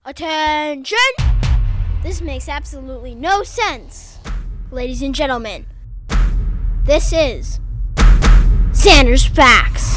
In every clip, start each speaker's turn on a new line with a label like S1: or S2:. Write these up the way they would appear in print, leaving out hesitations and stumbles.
S1: Attention! This makes absolutely no sense. Ladies and gentlemen, this is Zander's Facts.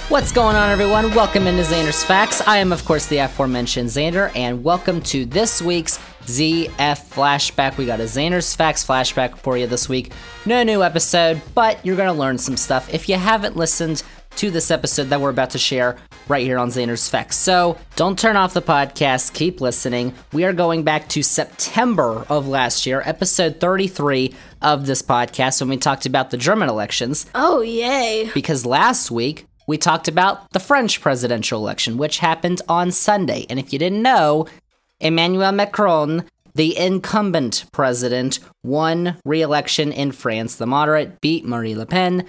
S2: What's going on, everyone? Welcome into Zander's Facts. I am, of course, the aforementioned Zander, and welcome to this week's ZF Flashback. We got a Zander's Facts flashback for you this week. No new episode, but you're going to learn some stuff if you haven't listened to this episode that we're about to share right here on Zander's Facts. So don't turn off the podcast, keep listening. We are going back to September of last year, episode 33 of this podcast, when we talked about the German elections.
S1: Oh, yay.
S2: Because last week, we talked about the French presidential election, which happened on Sunday. And if you didn't know, Emmanuel Macron, the incumbent president, won re-election in France. The moderate beat Marine Le Pen.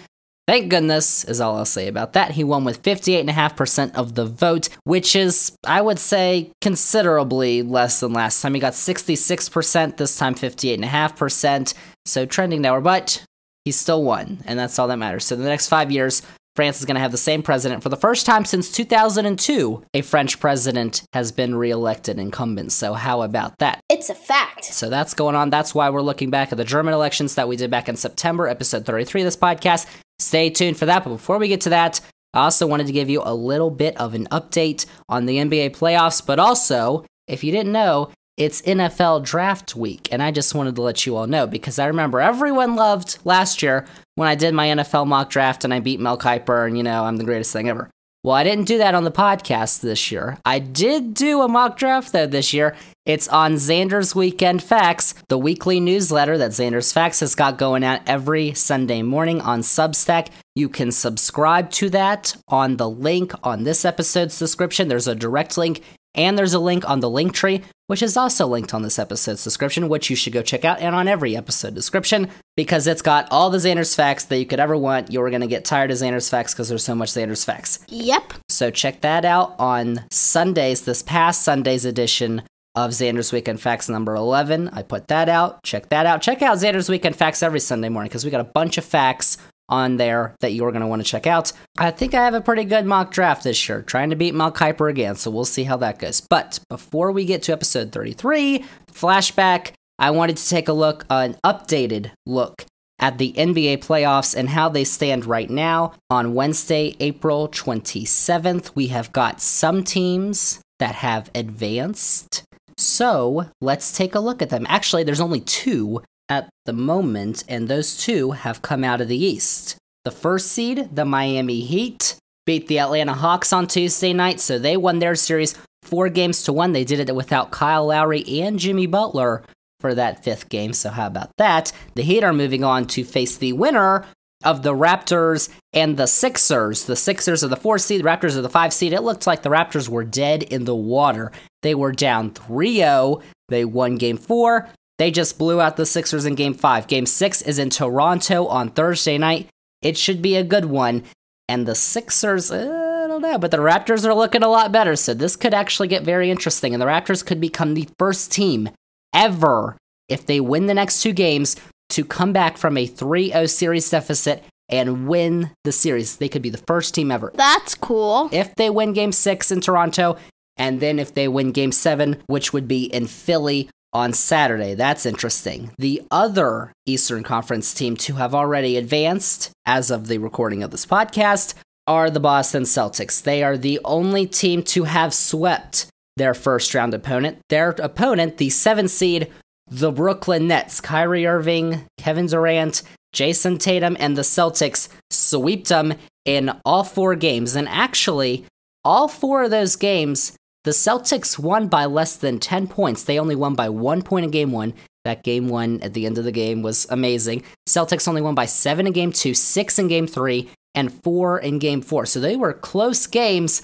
S2: Thank goodness, is all I'll say about that. He won with 58.5% of the vote, which is, I would say, considerably less than last time. He got 66%, this time 58.5%, so trending downward, but he still won, and that's all that matters. So the next 5 years, France is going to have the same president. For the first time since 2002, a French president has been re-elected incumbent, so how about that?
S1: It's a fact.
S2: So that's going on. That's why we're looking back at the German elections that we did back in September, episode 33 of this podcast. Stay tuned for that, but before we get to that, I also wanted to give you a little bit of an update on the NBA playoffs, but also, if you didn't know, it's NFL draft week, and I just wanted to let you all know, because I remember everyone loved last year when I did my NFL mock draft and I beat Mel Kiper, and I'm the greatest thing ever. Well, I didn't do that on the podcast this year. I did do a mock draft, though, this year. It's on Zander's Weekend Facts, the weekly newsletter that Zander's Facts has got going out every Sunday morning on Substack. You can subscribe to that on the link on this episode's description. There's a direct link, and there's a link on the Linktree, which is also linked on this episode's description, which you should go check out, and on every episode description, because it's got all the Zander's Facts that you could ever want. You're going to get tired of Zander's Facts because there's so much Zander's Facts.
S1: Yep.
S2: So check that out on Sundays, this past Sunday's edition of Zander's Weekend Facts number 11. I put that out. Check that out. Check out Zander's Weekend Facts every Sunday morning, because we got a bunch of facts on there that you're going to want to check out. I think I have a pretty good mock draft this year, trying to beat Mel Kiper again, so we'll see how that goes. But before we get to episode 33, flashback, I wanted to take a look, an updated look at the NBA playoffs and how they stand right now. On Wednesday, April 27th, we have got some teams that have advanced. So let's take a look at them. Actually, there's only two at the moment, and those two have come out of the East. The first seed, the Miami Heat, beat the Atlanta Hawks on Tuesday night, so they won their series 4-1. They did it without Kyle Lowry and Jimmy Butler for that fifth game, so how about that? The Heat are moving on to face the winner of the Raptors and the Sixers. The Sixers are the 4 seed, the Raptors are the 5 seed. It looked like the Raptors were dead in the water. They were down 3-0. They won Game 4. They just blew out the Sixers in Game 5. Game 6 is in Toronto on Thursday night. It should be a good one. And the Sixers, I don't know, but the Raptors are looking a lot better, so this could actually get very interesting. And the Raptors could become the first team ever, if they win the next 2 games, to come back from a 3-0 series deficit and win the series. They could be the first team ever.
S1: That's cool.
S2: If they win Game 6 in Toronto, and then if they win Game 7, which would be in Philly on Saturday. That's interesting. The other Eastern Conference team to have already advanced, as of the recording of this podcast, are the Boston Celtics. They are the only team to have swept their first-round opponent. Their opponent, the 7th seed, the Brooklyn Nets. Kyrie Irving, Kevin Durant, Jason Tatum, and the Celtics swept them in all 4 games. And actually, all 4 of those games, the Celtics won by less than 10 points. They only won by 1 point in Game 1. That Game 1 at the end of the game was amazing. Celtics only won by 7 in Game 2, 6 in Game 3, and 4 in Game 4. So they were close games,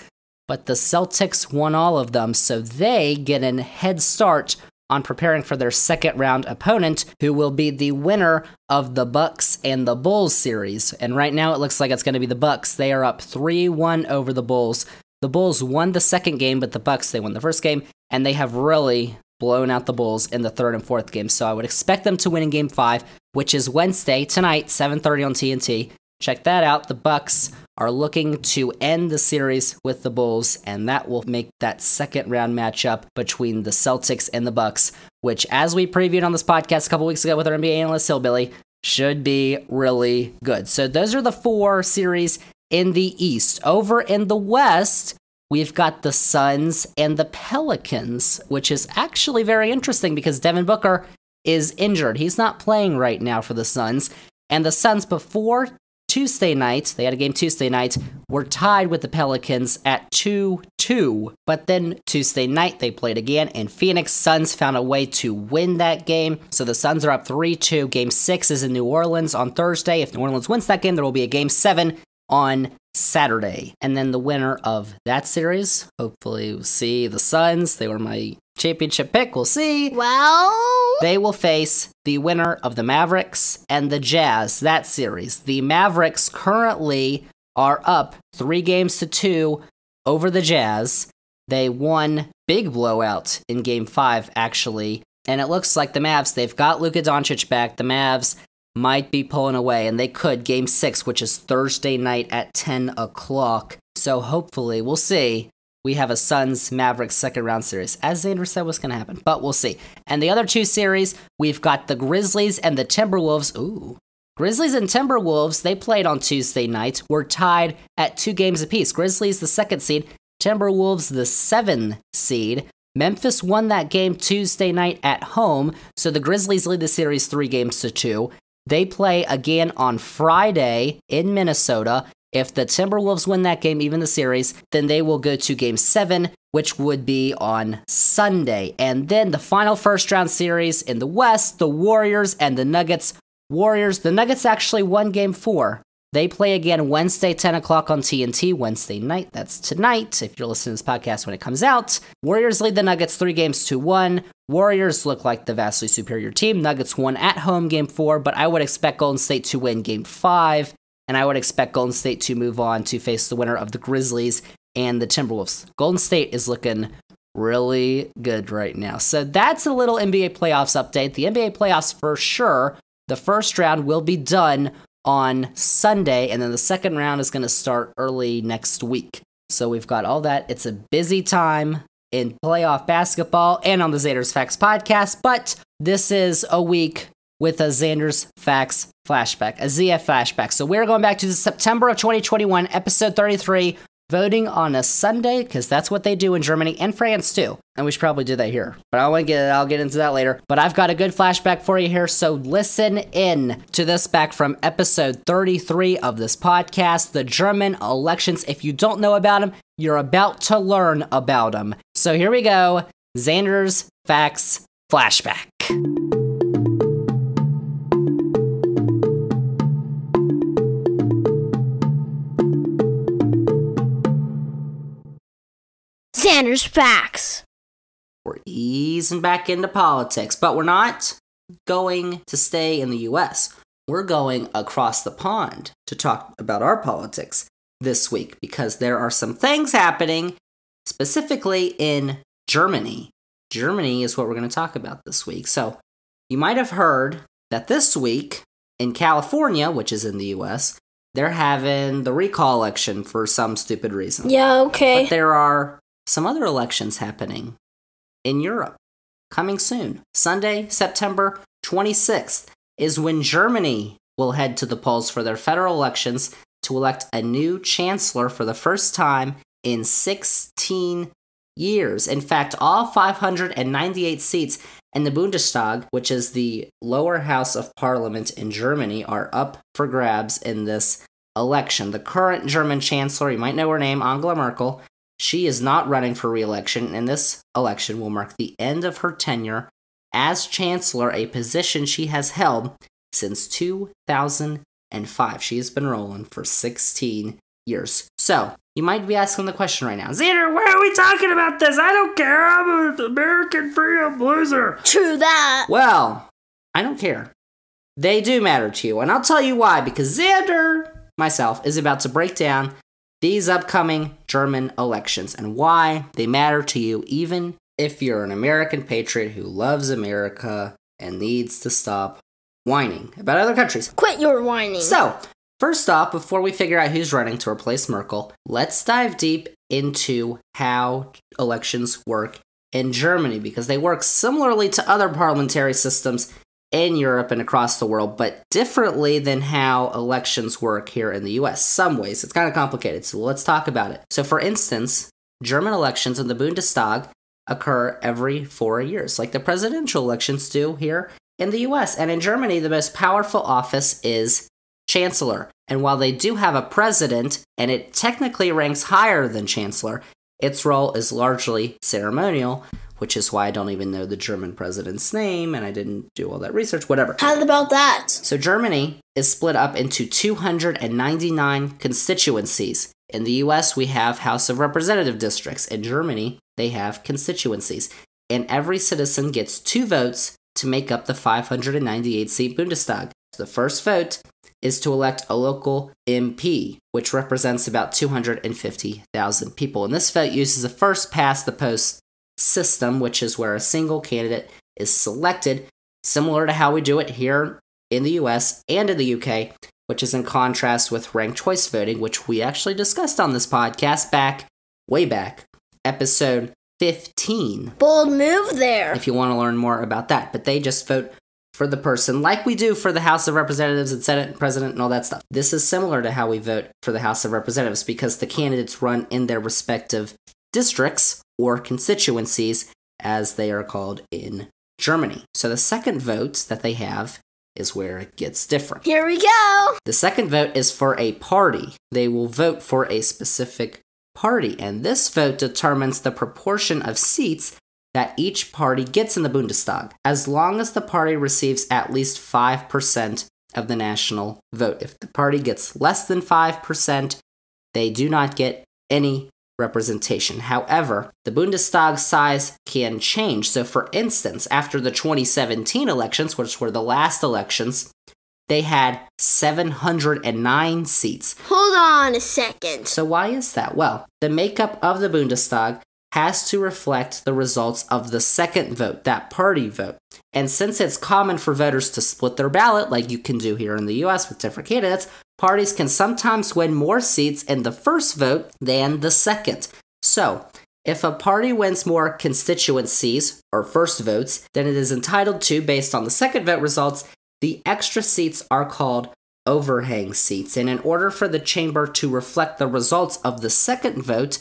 S2: but the Celtics won all of them. So they get a head start on preparing for their second-round opponent, who will be the winner of the Bucks and the Bulls series. And right now it looks like it's going to be the Bucks. They are up 3-1 over the Bulls. The Bulls won the second game, but the Bucks, they won the first game, and they have really blown out the Bulls in the third and fourth game. So I would expect them to win in Game 5, which is Wednesday, tonight, 7:30 on TNT. Check that out. The Bucks are looking to end the series with the Bulls, and that will make that second round matchup between the Celtics and the Bucks, which, as we previewed on this podcast a couple weeks ago with our NBA analyst Hillbilly, should be really good. So those are the 4 series in the East. Over in the West, we've got the Suns and the Pelicans, which is actually very interesting because Devin Booker is injured. He's not playing right now for the Suns. And the Suns, before Tuesday night, they had a game Tuesday night, were tied with the Pelicans at 2-2. But then Tuesday night, they played again, and Phoenix Suns found a way to win that game. So the Suns are up 3-2. Game 6 is in New Orleans on Thursday. If New Orleans wins that game, there will be a Game 7 on Saturday. And then the winner of that series, hopefully we'll see the Suns. They were my championship pick. We'll see.
S1: Well,
S2: they will face the winner of the Mavericks and the Jazz, that series. The Mavericks currently are up 3-2 over the Jazz. They won big blowout in Game 5, actually. And it looks like the Mavs, they've got Luka Doncic back. The Mavs might be pulling away, and they could. Game 6, which is Thursday night at 10 o'clock. So hopefully, we'll see. We have a Suns-Mavericks second-round series, as Zander said was going to happen, but we'll see. And the other 2 series, we've got the Grizzlies and the Timberwolves. Ooh. Grizzlies and Timberwolves, they played on Tuesday night, were tied at 2 games apiece. Grizzlies, the 2nd seed, Timberwolves, the 7th seed. Memphis won that game Tuesday night at home, so the Grizzlies lead the series 3-2. They play again on Friday in Minnesota. If the Timberwolves win that game, even the series, then they will go to Game 7, which would be on Sunday. And then the final first-round series in the West, the Warriors and the Nuggets. The Nuggets actually won Game 4. They play again Wednesday, 10 o'clock on TNT, Wednesday night. That's tonight, if you're listening to this podcast when it comes out. Warriors lead the Nuggets 3-1. Warriors look like the vastly superior team. Nuggets won at home Game 4, but I would expect Golden State to win Game 5, and I would expect Golden State to move on to face the winner of the Grizzlies and the Timberwolves. Golden State is looking really good right now. So that's a little NBA playoffs update. The NBA playoffs for sure. The first round will be done on Sunday, and then the second round is going to start early next week. So we've got all that. It's a busy time in playoff basketball and on the Zander's Facts podcast, but this is a week with a Zander's Facts flashback, a ZF flashback. So we're going back to September of 2021, episode 33, voting on a Sunday, because that's what they do in Germany and France too. And we should probably do that here, but I'll get into that later. But I've got a good flashback for you here, so listen in to this back from episode 33 of this podcast, the German elections. If you don't know about them, you're about to learn about them. So here we go, Zander's Facts flashback.
S1: Zander's Facts.
S2: We're easing back into politics, but we're not going to stay in the U.S. We're going across the pond to talk about our politics this week, because there are some things happening specifically in Germany. Germany is what we're going to talk about this week. So you might have heard that this week in California, which is in the U.S., they're having the recall election for some stupid reason.
S1: Yeah, okay.
S2: But there are some other elections happening in Europe coming soon. Sunday, September 26th is when Germany will head to the polls for their federal elections to elect a new chancellor for the first time in 16 years. In fact, all 598 seats in the Bundestag, which is the lower house of parliament in Germany, are up for grabs in this election. The current German chancellor, you might know her name, Angela Merkel, she is not running for re-election, and this election will mark the end of her tenure as chancellor, a position she has held since 2005. She has been rolling for 16 years. So, you might be asking the question right now, Zander, why are we talking about this? I don't care. I'm an American freedom loser.
S1: True that.
S2: Well, I don't care. They do matter to you, and I'll tell you why, because Zander, myself, is about to break down these upcoming German elections and why they matter to you, even if you're an American patriot who loves America and needs to stop whining about other countries.
S1: Quit your whining.
S2: So, First off, before we figure out who's running to replace Merkel, let's dive deep into how elections work in Germany, because they work similarly to other parliamentary systems in Europe and across the world, but differently than how elections work here in the US. Some ways, it's kind of complicated, so let's talk about it. So for instance, German elections in the Bundestag occur every 4 years, like the presidential elections do here in the US. And in Germany, the most powerful office is Chancellor. And while they do have a president, and it technically ranks higher than Chancellor, its role is largely ceremonial, which is why I don't even know the German president's name, and I didn't do all that research, whatever.
S1: How about that?
S2: So Germany is split up into 299 constituencies. In the US, we have House of Representative districts. In Germany, they have constituencies. And every citizen gets 2 votes to make up the 598-seat Bundestag. The first vote is to elect a local MP, which represents about 250,000 people. And this vote uses a first-past-the-post system, which is where a single candidate is selected, similar to how we do it here in the US and in the UK, which is in contrast with ranked choice voting, which we actually discussed on this podcast way back, episode 15.
S1: Bold move there.
S2: If you want to learn more about that. But they just vote for the person like we do for the House of Representatives and Senate and President and all that stuff. This is similar to how we vote for the House of Representatives because the candidates run in their respective districts or constituencies, as they are called in Germany. So the second vote that they have is where it gets different.
S1: Here we go.
S2: The second vote is for a party. They will vote for a specific party, and this vote determines the proportion of seats that each party gets in the Bundestag, as long as the party receives at least 5% of the national vote. If the party gets less than 5%, they do not get any representation. However, the Bundestag size can change. So for instance, after the 2017 elections, which were the last elections, they had 709 seats.
S1: Hold on a second.
S2: So why is that? Well, the makeup of the Bundestag has to reflect the results of the second vote, that party vote. And since it's common for voters to split their ballot, like you can do here in the US with different candidates, parties can sometimes win more seats in the first vote than the second. So, if a party wins more constituencies, or first votes, than it is entitled to based on the second vote results, the extra seats are called overhang seats. And in order for the chamber to reflect the results of the second vote,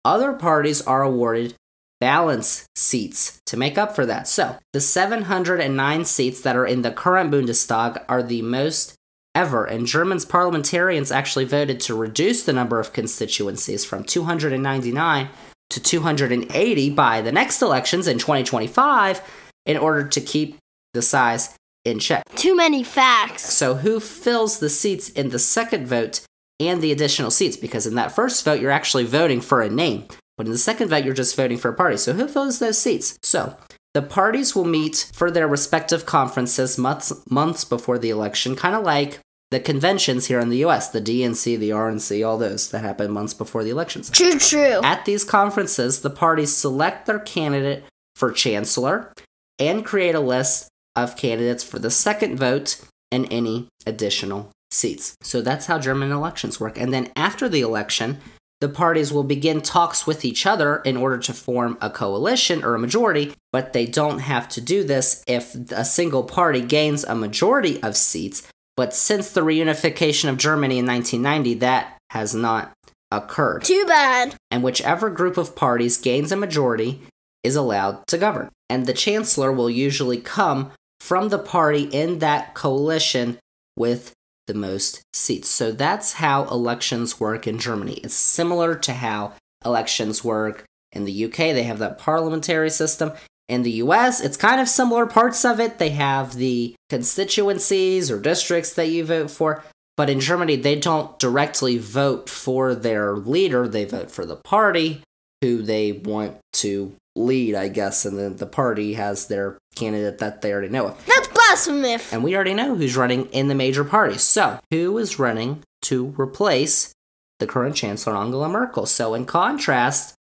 S2: other parties are awarded balance seats to make up for that. So, the 709 seats that are in the current Bundestag are the most ever, and German's parliamentarians actually voted to reduce the number of constituencies from 299 to 280 by the next elections in 2025 in order to keep the size in check.
S1: Too many facts.
S2: So who fills the seats in the second vote and the additional seats? Because in that first vote, you're actually voting for a name. But in the second vote, you're just voting for a party. So who fills those seats? So the parties will meet for their respective conferences months before the election, kind of like the conventions here in the US, the DNC, the RNC, all those that happen months before the elections.
S1: True.
S2: At these conferences, the parties select their candidate for chancellor and create a list of candidates for the second vote and any additional seats. So that's how German elections work. And then after the election, the parties will begin talks with each other in order to form a coalition or a majority, but they don't have to do this if a single party gains a majority of seats. But since the reunification of Germany in 1990, that has not occurred.
S1: Too bad.
S2: And whichever group of parties gains a majority is allowed to govern. And the chancellor will usually come from the party in that coalition with the most seats. So that's how elections work in Germany. It's similar to how elections work in the UK. They have that parliamentary system. In the US, it's kind of similar parts of it. They have the constituencies or districts that you vote for. But in Germany, they don't directly vote for their leader. They vote for the party who they want to lead, I guess. And then the party has their candidate that they already know of.
S1: That's blasphemous.
S2: And we already know who's running in the major parties. So, who is running to replace the current Chancellor Angela Merkel? So, in contrast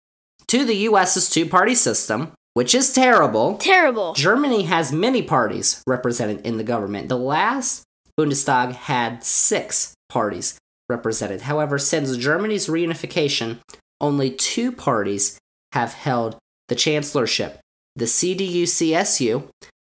S2: to the US's two-party system, which is terrible. Germany has many parties represented in the government. The last Bundestag had 6 parties represented. However, since Germany's reunification, only 2 parties have held the chancellorship, the CDU-CSU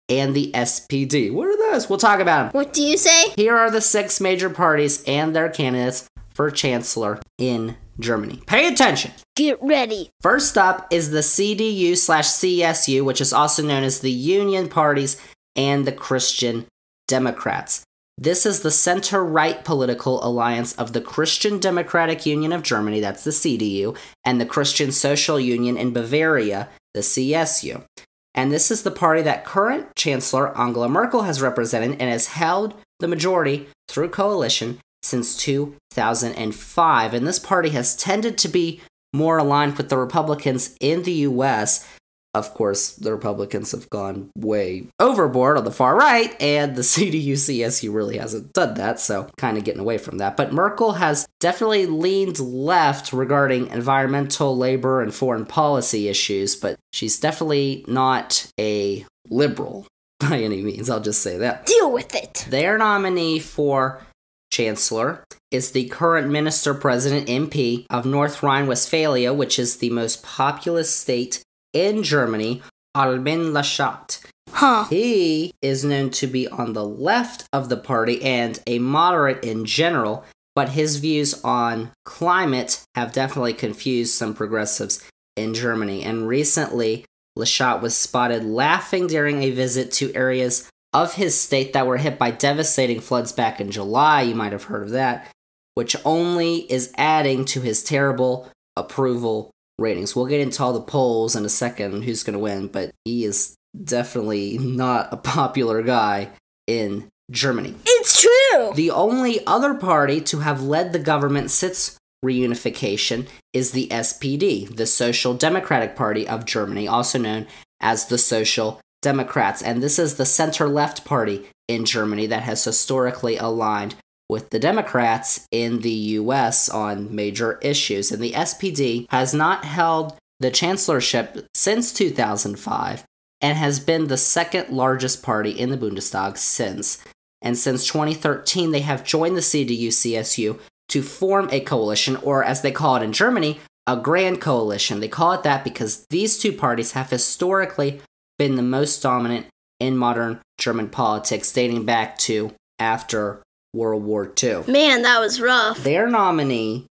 S2: and the SPD. What are those? We'll talk about them.
S1: What do you say?
S2: Here are the 6 major parties and their candidates for chancellor in Germany. Pay attention.
S1: Get ready.
S2: First up is the CDU/CSU, which is also known as the Union Parties and the Christian Democrats. This is the center-right political alliance of the Christian Democratic Union of Germany, that's the CDU, and the Christian Social Union in Bavaria, the CSU. And this is the party that current Chancellor Angela Merkel has represented and has held the majority through coalition since 2005. And this party has tended to be more aligned with the Republicans in the U.S. Of course, the Republicans have gone way overboard on the far right, and the CDU-CSU really hasn't done that, so kind of getting away from that. But Merkel has definitely leaned left regarding environmental, labor, and foreign policy issues, but she's definitely not a liberal by any means, I'll just say that.
S1: Deal with it.
S2: Their nominee for chancellor is the current minister-president MP of North Rhine-Westphalia, which is the most populous state in Germany, Armin Laschet. He is known to be on the left of the party and a moderate in general, but his views on climate have definitely confused some progressives in Germany. And recently, Laschet was spotted laughing during a visit to areas of his state that were hit by devastating floods back in July. You might have heard of that, which only is adding to his terrible approval ratings. We'll get into all the polls in a second, who's going to win, but he is definitely not a popular guy in Germany.
S1: It's true!
S2: The only other party to have led the government since reunification is the SPD, the Social Democratic Party of Germany, also known as the Social Democrats. And this is the center-left party in Germany that has historically aligned with the Democrats in the U.S. on major issues. And the SPD has not held the chancellorship since 2005 and has been the second largest party in the Bundestag since. And since 2013, they have joined the CDU-CSU to form a coalition, or as they call it in Germany, a grand coalition. They call it that because these two parties have historically been the most dominant in modern German politics, dating back to after World War II.
S1: Man, that was rough.
S2: Their nominee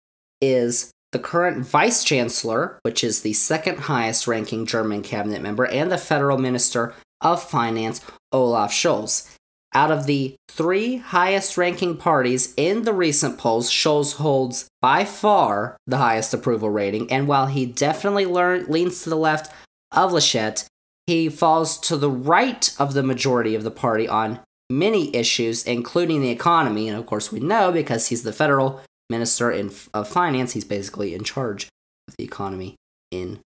S2: is the current Vice Chancellor, which is the second highest ranking German cabinet member, and the Federal Minister of Finance, Olaf Scholz. Out of the 3 highest ranking parties in the recent polls, Scholz holds by far the highest approval rating, and while he definitely leans to the left of Laschet, he falls to the right of the majority of the party on many issues, including the economy. And of course, we know because he's the federal minister of finance, he's basically in charge of the economy in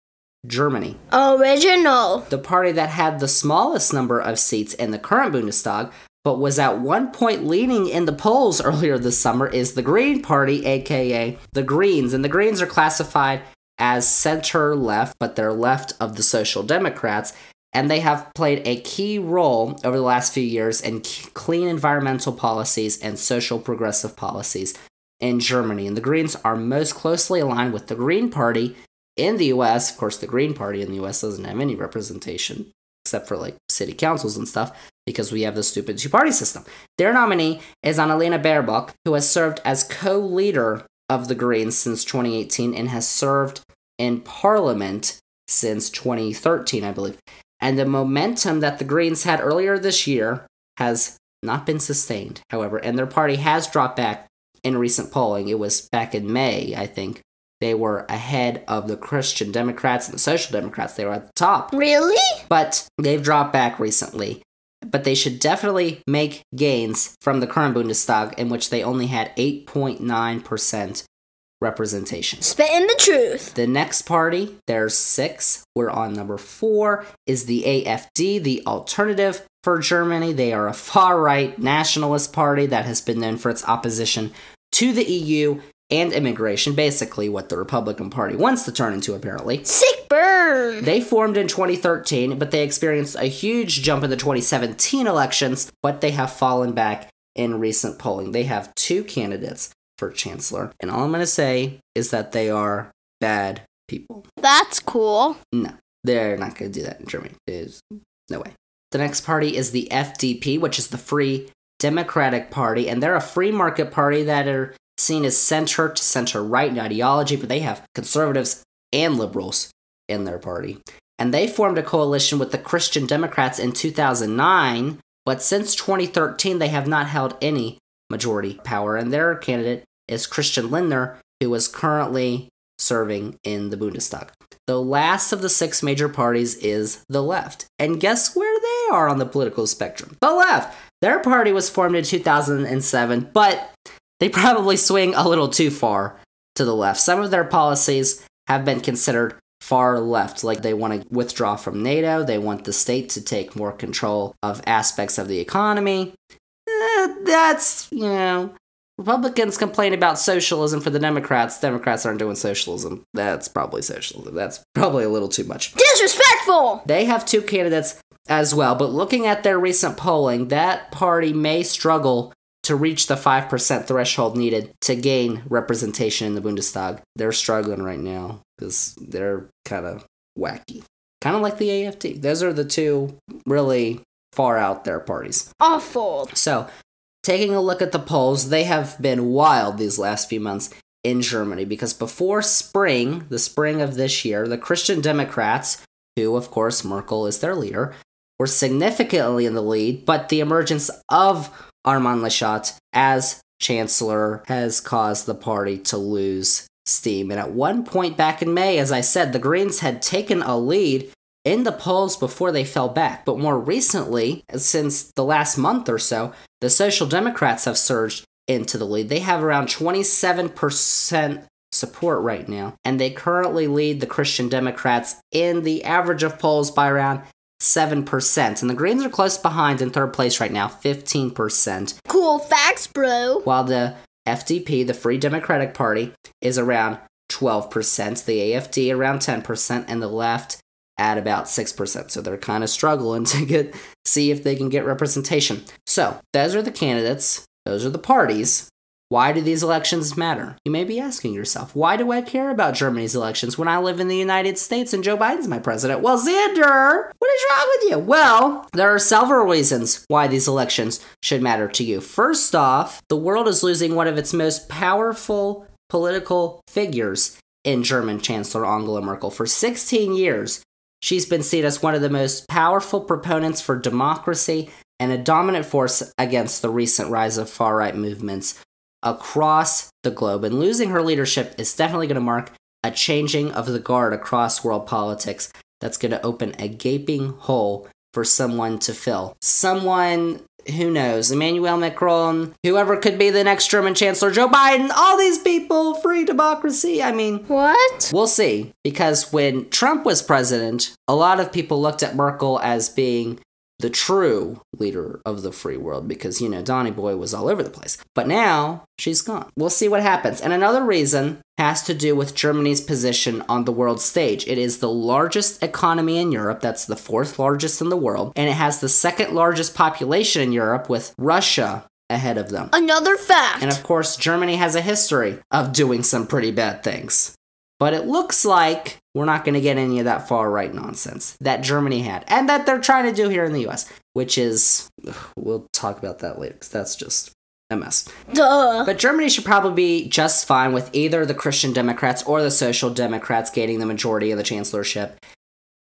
S2: Germany.
S1: Original.
S2: The party that had the smallest number of seats in the current Bundestag, but was at one point leading in the polls earlier this summer, is the Green Party, aka the Greens. And the Greens are classified as center-left, but they're left of the Social Democrats. And they have played a key role over the last few years in clean environmental policies and social progressive policies in Germany. And the Greens are most closely aligned with the Green Party in the U.S. Of course, the Green Party in the U.S. doesn't have any representation, except for like city councils and stuff, because we have the stupid two-party system. Their nominee is Annalena Baerbock, who has served as co-leader of the Greens since 2018 and has served in Parliament since 2013, I believe. And the momentum that the Greens had earlier this year has not been sustained, however, and their party has dropped back in recent polling. It was back in May, I think. They were ahead of the Christian Democrats and the Social Democrats. They were at the top.
S1: Really?
S2: But they've dropped back recently. But they should definitely make gains from the current Bundestag, in which they only had 8.9% representation.
S1: Spitting the truth.
S2: The next party, there's 6. We're on number 4, is the AfD, the Alternative for Germany. They are a far-right nationalist party that has been known for its opposition to the EU and immigration, basically what the Republican Party wants to turn into, apparently.
S1: Sick burn!
S2: They formed in 2013, but they experienced a huge jump in the 2017 elections, but they have fallen back in recent polling. They have 2 candidates. for chancellor. And all I'm going to say is that they are bad people.
S1: That's cool.
S2: No, they're not going to do that in Germany. There's no way. The next party is the FDP, which is the Free Democratic Party, and they're a free market party that are seen as center to center right in ideology, but they have conservatives and liberals in their party. And they formed a coalition with the Christian Democrats in 2009, but since 2013, they have not held any majority power, and their candidate is Christian Lindner, who is currently serving in the Bundestag. The last of the 6 major parties is the left. And guess where they are on the political spectrum? The left! Their party was formed in 2007, but they probably swing a little too far to the left. Some of their policies have been considered far left, like they want to withdraw from NATO, they want the state to take more control of aspects of the economy. That's, Republicans complain about socialism for the Democrats. Democrats aren't doing socialism. That's probably socialism. That's probably a little too much.
S1: Disrespectful!
S2: They have 2 candidates as well, but looking at their recent polling, that party may struggle to reach the 5% threshold needed to gain representation in the Bundestag. They're struggling right now because they're kind of wacky. Kind of like the AFD. Those are the 2 really far out there parties.
S1: Awful.
S2: So, taking a look at the polls, they have been wild these last few months in Germany because before spring, the spring of this year, the Christian Democrats, who of course Merkel is their leader, were significantly in the lead, but the emergence of Armin Laschet as chancellor has caused the party to lose steam. And at one point back in May, as I said, the Greens had taken a lead in the polls before they fell back. But more recently, since the last month or so, the Social Democrats have surged into the lead. They have around 27% support right now, and they currently lead the Christian Democrats in the average of polls by around 7%. And the Greens are close behind in third place right now, 15%.
S1: Cool facts, bro.
S2: While the FDP, the Free Democratic Party, is around 12%, the AFD around 10%, and the left at about 6%. So they're kind of struggling to see if they can get representation. So those are the candidates. Those are the parties. Why do these elections matter? You may be asking yourself, why do I care about Germany's elections when I live in the United States and Joe Biden's my president? Well, Zander, what is wrong with you? Well, there are several reasons why these elections should matter to you. First off, the world is losing one of its most powerful political figures in German Chancellor Angela Merkel. For 16 years, she's been seen as one of the most powerful proponents for democracy and a dominant force against the recent rise of far-right movements across the globe. And losing her leadership is definitely going to mark a changing of the guard across world politics that's going to open a gaping hole for someone to fill. Someone, who knows, Emmanuel Macron, whoever could be the next German Chancellor, Joe Biden, all these people, free democracy. I mean,
S1: what?
S2: We'll see. Because when Trump was president, a lot of people looked at Merkel as being the true leader of the free world because, Donny Boy was all over the place. But now, she's gone. We'll see what happens. And another reason has to do with Germany's position on the world stage. It is the largest economy in Europe. That's the 4th largest in the world. And it has the 2nd largest population in Europe with Russia ahead of them.
S1: Another fact.
S2: And of course, Germany has a history of doing some pretty bad things. But it looks like we're not going to get any of that far-right nonsense that Germany had, and that they're trying to do here in the US, which is, we'll talk about that later, because that's just a mess.
S1: Duh.
S2: But Germany should probably be just fine with either the Christian Democrats or the Social Democrats gaining the majority of the chancellorship.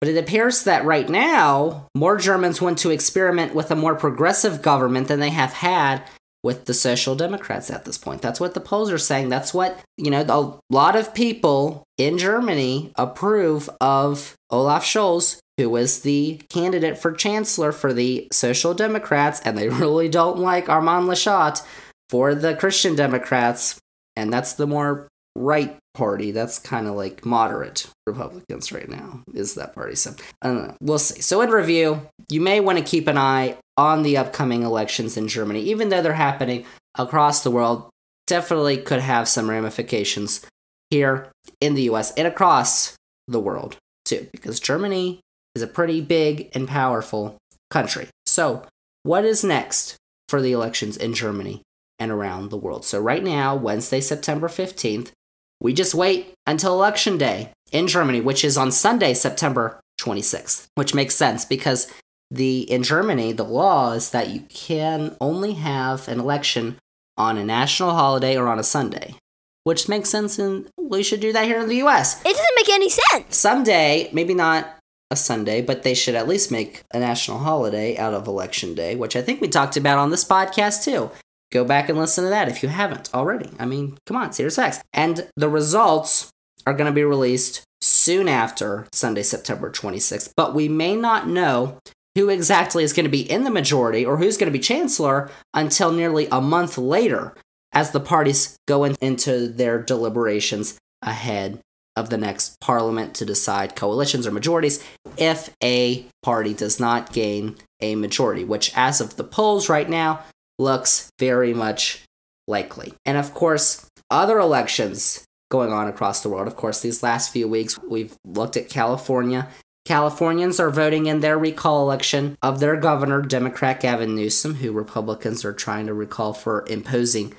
S2: But it appears that right now, more Germans want to experiment with a more progressive government than they have had with the Social Democrats at this point. That's what the polls are saying. That's what, a lot of people in Germany approve of Olaf Scholz, who is the candidate for chancellor for the Social Democrats, and they really don't like Armin Laschet for the Christian Democrats, and that's the more right party. That's kind of like moderate Republicans right now, is that party. So, I don't know. We'll see. So in review, you may want to keep an eye on the upcoming elections in Germany, even though they're happening across the world. Definitely could have some ramifications here in the US and across the world too, because Germany is a pretty big and powerful country. So, what is next for the elections in Germany? and around the world. So right now, Wednesday, September 15th, we just wait until Election Day in Germany, which is on Sunday, September 26th, which makes sense because in Germany, the law is that you can only have an election on a national holiday or on a Sunday, which makes sense, and we should do that here in the US.
S1: It doesn't make any sense.
S2: Someday, maybe not a Sunday, but they should at least make a national holiday out of Election Day, which I think we talked about on this podcast too. Go back and listen to that if you haven't already. I mean, come on, serious facts. And the results are going to be released soon after Sunday, September 26th, but we may not know who exactly is going to be in the majority or who's going to be chancellor until nearly a month later as the parties go into their deliberations ahead of the next parliament to decide coalitions or majorities if a party does not gain a majority, which as of the polls right now looks very much likely. And of course, other elections going on across the world. Of course, these last few weeks, we've looked at California. Californians are voting in their recall election of their governor, Democrat Gavin Newsom, who Republicans are trying to recall for imposing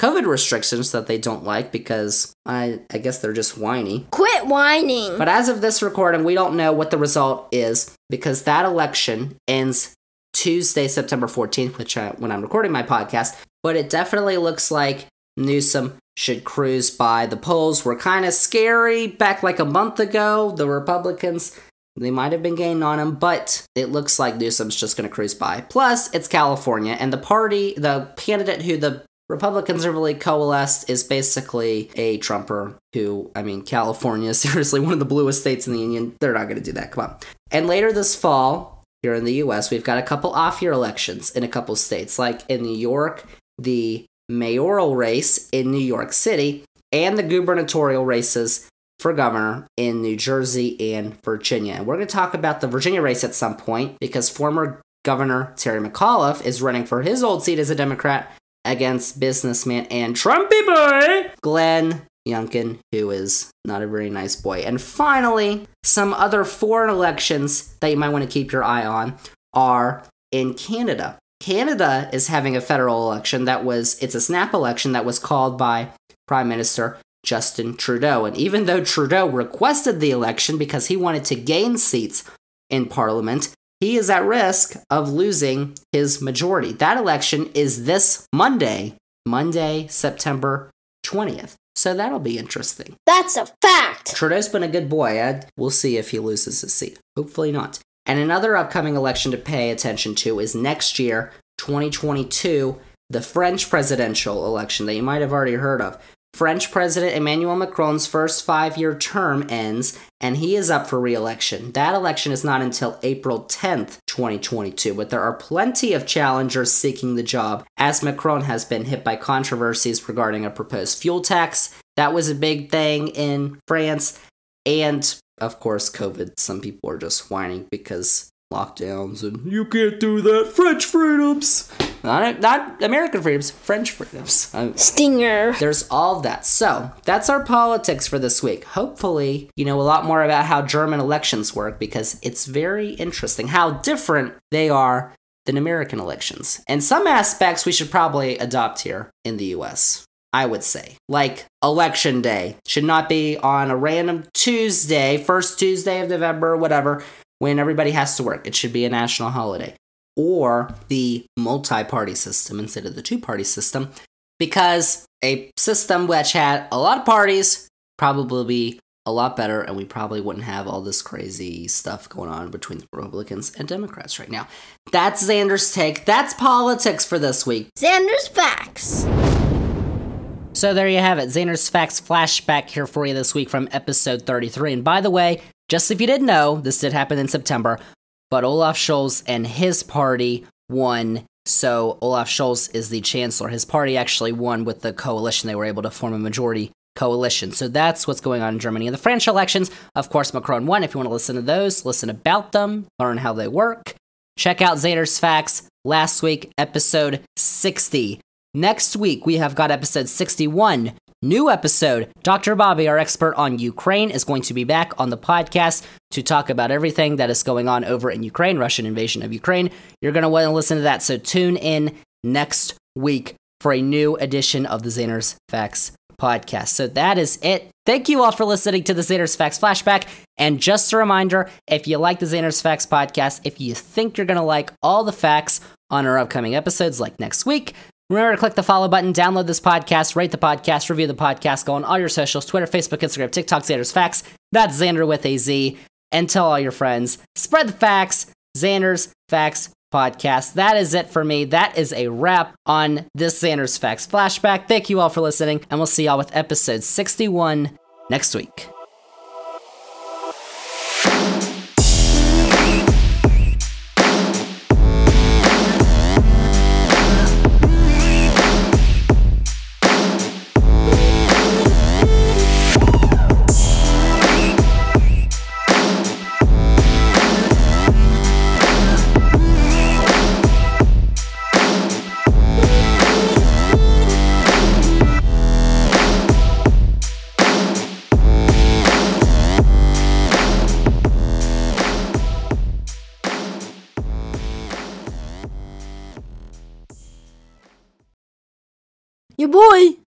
S2: COVID restrictions that they don't like because I guess they're just whiny.
S1: Quit whining.
S2: But as of this recording, we don't know what the result is because that election ends Tuesday, September 14th, when I'm recording my podcast. But it definitely looks like Newsom should cruise by. The polls were kind of scary back like a month ago. The Republicans, they might have been gaining on him, but it looks like Newsom's just going to cruise by. Plus, it's California, and the candidate who the Republicans are really coalesced is basically a Trumper who, I mean, California is seriously one of the bluest states in the union. They're not going to do that. Come on. And later this fall, here in the U.S., we've got a couple off-year elections in a couple states, like in New York, the mayoral race in New York City, and the gubernatorial races for governor in New Jersey and Virginia. And we're going to talk about the Virginia race at some point because former Governor Terry McAuliffe is running for his old seat as a Democrat against businessman and Trumpy boy Glenn Youngkin, who is not a very nice boy. And finally, some other foreign elections that you might want to keep your eye on are in Canada. Canada is having a federal election it's a snap election that was called by Prime Minister Justin Trudeau. And even though Trudeau requested the election because he wanted to gain seats in Parliament, he is at risk of losing his majority. That election is this Monday, September 20th. So that'll be interesting.
S1: That's a fact.
S2: Trudeau's been a good boy. We'll see if he loses his seat. Hopefully not. And another upcoming election to pay attention to is next year, 2022, the French presidential election that you might have already heard of. French President Emmanuel Macron's first 5-year term ends, and he is up for re-election. That election is not until April 10th, 2022, but there are plenty of challengers seeking the job, as Macron has been hit by controversies regarding a proposed fuel tax. That was a big thing in France, and, of course, COVID. Some people are just whining because lockdowns and you can't do that. French freedoms. Not American freedoms, French freedoms.
S1: Stinger.
S2: There's all of that. So that's our politics for this week. Hopefully, you know a lot more about how German elections work because it's very interesting how different they are than American elections. And some aspects we should probably adopt here in the US, I would say. Like Election Day should not be on a random Tuesday, first Tuesday of November, whatever, when everybody has to work. It should be a national holiday. Or the multi-party system instead of the two-party system, because a system which had a lot of parties probably be a lot better, and we probably wouldn't have all this crazy stuff going on between the Republicans and Democrats right now. That's Zander's take. That's politics for this week.
S1: Zander's Facts.
S2: So there you have it. Zander's Facts Flashback here for you this week from episode 33. And by the way, just if you didn't know, this did happen in September, but Olaf Scholz and his party won. So Olaf Scholz is the chancellor. His party actually won with the coalition. They were able to form a majority coalition. So that's what's going on in Germany. In the French elections, of course, Macron won. If you want to listen to those, listen about them, learn how they work. Check out Zander's Facts last week, episode 60. Next week, we have got episode 61. New episode. Dr. Bobby, our expert on Ukraine, is going to be back on the podcast to talk about everything that is going on over in Ukraine, Russian invasion of Ukraine. You're going to want to listen to that, so tune in next week for a new edition of the Zander's Facts podcast. So that is it. Thank you all for listening to the Zander's Facts Flashback. And just a reminder, if you like the Zander's Facts podcast, if you think you're going to like all the facts on our upcoming episodes like next week, remember to click the follow button, download this podcast, rate the podcast, review the podcast, go on all your socials, Twitter, Facebook, Instagram, TikTok, Zander's Facts. That's Zander with a Z. And tell all your friends, spread the facts, Zander's Facts podcast. That is it for me. That is a wrap on this Zander's Facts Flashback. Thank you all for listening, and we'll see y'all with episode 61 next week.
S1: Your boy.